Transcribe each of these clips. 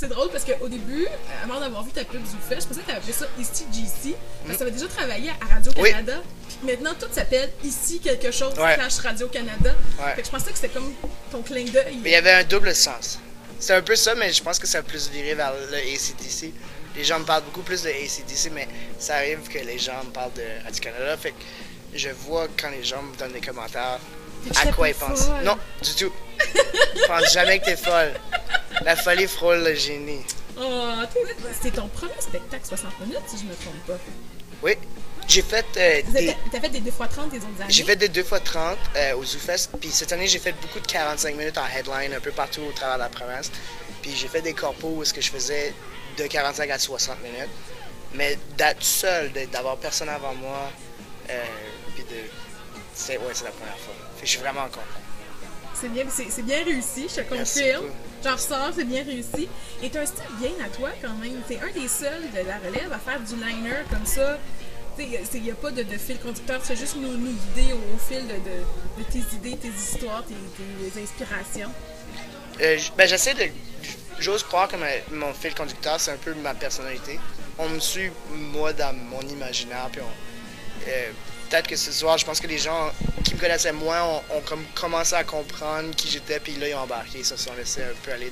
C'est drôle parce qu'au début, avant d'avoir vu ta pub ZooFest, je pensais que tu avais appelé ça Ici GC, parce que tu avais déjà travaillé à Radio-Canada. Puis maintenant, tout s'appelle Ici quelque chose, slash Radio-Canada. Fait que je pensais que c'était comme ton clin d'œil. Mais il y avait un double sens. C'est un peu ça, mais je pense que ça a plus viré vers le AC/DC. Les gens me parlent beaucoup plus de AC/DC, mais ça arrive que les gens me parlent de Radio-Canada. Fait que je vois quand les gens me donnent des commentaires à quoi ils pensent. Folle. Non, du tout. Je pense jamais que t'es folle. La folie frôle le génie. Oh, c'est ton premier spectacle 60 minutes, si je me trompe pas. Oui. J'ai fait T'as fait des 2x30 des autres années? J'ai fait des 2x30 au ZooFest. Puis cette année, j'ai fait beaucoup de 45 minutes en headline un peu partout au travers de la province. Puis j'ai fait des corpos où est-ce que je faisais de 45 à 60 minutes. Mais d'être seul, d'avoir personne avant moi, puis c'est la première fois. Fait que je suis vraiment content. C'est bien réussi, je te confirme. J'en ressors, c'est bien réussi. Et t'as un style bien à toi quand même. T'es un des seuls de la relève à faire du liner comme ça. Il n'y a pas de fil conducteur, c'est juste nous guider au fil de tes idées, tes histoires, tes inspirations. J'essaie de... J'ose croire que mon fil conducteur, c'est un peu ma personnalité. On me suit, moi, dans mon imaginaire, puis peut-être que ce soir, je pense que les gens qui me connaissaient moins ont comme commencé à comprendre qui j'étais, puis là, ils ont embarqué, ils se sont laissés un peu aller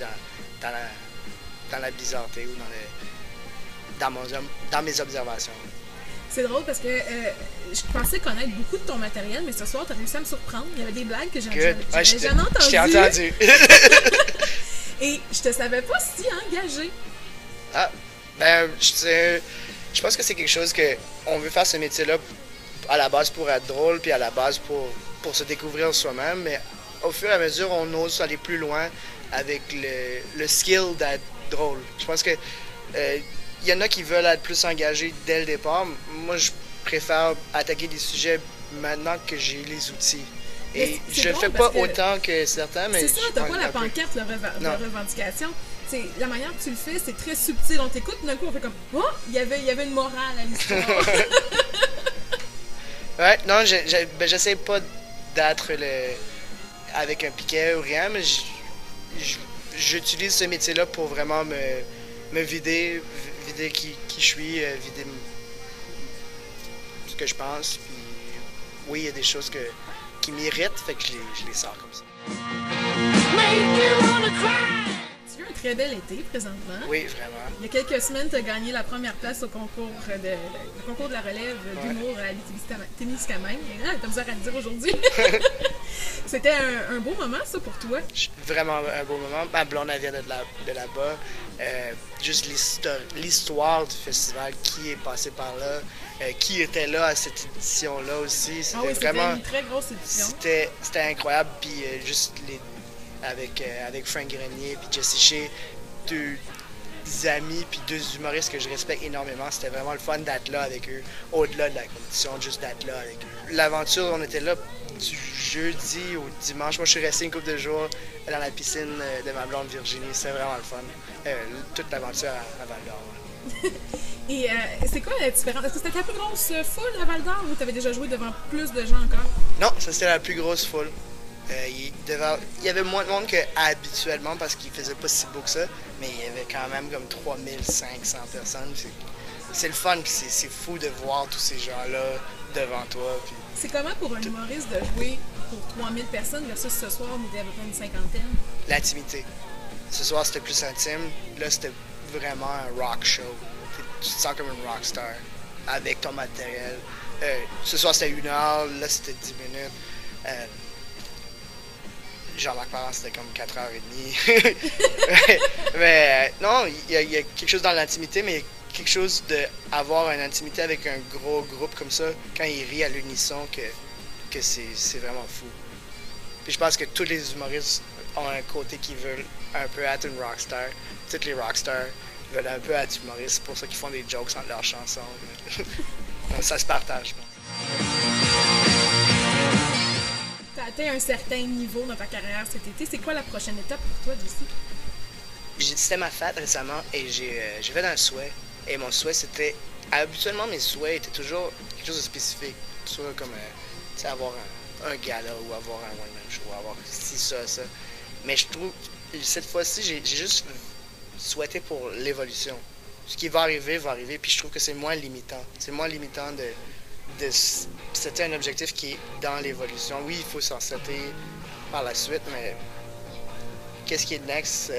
dans la bizarreté ou dans mes observations. C'est drôle parce que je pensais connaître beaucoup de ton matériel, mais ce soir, tu as réussi à me surprendre. Il y avait des blagues que j'avais jamais entendues. Je t'ai entendu. Et je te savais pas si engagé. Ah, je pense que c'est quelque chose qu'on veut faire ce métier-là à la base pour être drôle, puis à la base pour se découvrir soi-même, mais au fur et à mesure, on ose aller plus loin avec le skill d'être drôle. Je pense que il y en a qui veulent être plus engagés dès le départ. Moi, je préfère attaquer des sujets maintenant que j'ai les outils. Et je le fais pas autant que certains, mais... C'est ça, t'as pas la pancarte de revendication. C'est la manière que tu le fais, c'est très subtil. On t'écoute, d'un coup, on fait comme « Oh, il y avait une morale à l'histoire. » Ouais, non, j'essaie pas d'être avec un piquet ou rien, mais j'utilise ce métier-là pour vraiment me vider qui je suis, vider ce que je pense. Puis oui, il y a des choses qui m'irritent, fait que je les sors comme ça. Tu as un très bel été présentement. Oui, vraiment. Il y a quelques semaines, tu as gagné la première place au concours de la relève d'humour à Témiscamingue. T'as besoin à le dire aujourd'hui. C'était un beau moment, ça, pour toi? Vraiment un beau moment. Ma blonde, elle vient de là-bas. Juste l'histoire du festival, qui est passé par là, qui était là à cette édition-là aussi. C'était vraiment une très grosse édition. C'était incroyable. Puis juste avec Frank Grenier puis Jesse Shea, deux amis puis deux humoristes que je respecte énormément. C'était vraiment le fun d'être là avec eux, au-delà de la compétition, juste d'être là avec eux. L'aventure, on était là du jeudi au dimanche. Moi, je suis resté une couple de jours dans la piscine de ma blonde Virginie. C'était vraiment le fun. Toute l'aventure à Val-d'Or. Et c'est quoi la différence? Est-ce que c'était la plus grosse foule à Val-d'Or ou tu avais déjà joué devant plus de gens encore? Non, ça c'était la plus grosse foule. Il y avait moins de monde qu'habituellement parce qu'il faisait pas si beau que ça, mais il y avait quand même comme 3500 personnes. C'est le fun, puis c'est fou de voir tous ces gens-là devant toi. Puis... C'est comment pour un humoriste de jouer pour 3000 personnes versus ce soir, on était à peu près une cinquantaine? L'intimité. Ce soir, c'était plus intime. Là, c'était vraiment un rock show. Tu te sens comme une rockstar avec ton matériel. Ce soir, c'était 1 heure. Là, c'était 10 minutes. Jean-Marc Parent, c'était comme 4h30. mais non, il y a quelque chose dans l'intimité, mais quelque chose d'avoir une intimité avec un gros groupe comme ça, quand ils rient à l'unisson, que c'est vraiment fou. Puis je pense que tous les humoristes ont un côté qui veulent un peu être une rockstar. Toutes les rockstars veulent un peu être humoristes, c'est pour ça qu'ils font des jokes entre leurs chansons. Donc, ça se partage, je pense. Tu as atteint un certain niveau dans ta carrière cet été. C'est quoi la prochaine étape pour toi d'ici? C'était ma fête récemment et j'ai fait un souhait. Et mon souhait, c'était... Habituellement, mes souhaits étaient toujours quelque chose de spécifique. Soit comme avoir un gala ou avoir un one-man show, avoir ci, ça. Mais je trouve, cette fois-ci, j'ai juste souhaiter pour l'évolution. Ce qui va arriver, puis je trouve que c'est moins limitant. C'est moins limitant de setter un objectif qui est dans l'évolution. Oui, il faut s'en setter par la suite, mais qu'est-ce qui est next?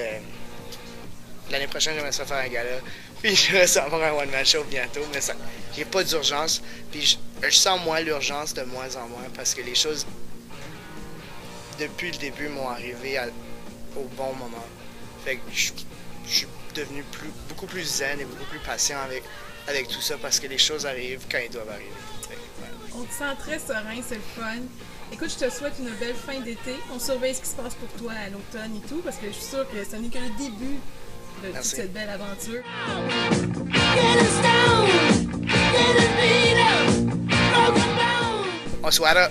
L'année prochaine, j'aimerais ça faire un gala, puis j'aimerais ça avoir un one-man show bientôt, mais ça, j'ai pas d'urgence, puis je sens moins l'urgence de moins en moins, parce que les choses, depuis le début, m'ont arrivé au bon moment. Fait que je suis devenu beaucoup plus zen et beaucoup plus patient avec tout ça, parce que les choses arrivent quand elles doivent arriver. Fait que, ouais. On te sent très serein, c'est le fun. Écoute, je te souhaite une belle fin d'été. On surveille ce qui se passe pour toi à l'automne et tout, parce que je suis sûre que ce n'est que le début de toute cette belle aventure. On se voit là.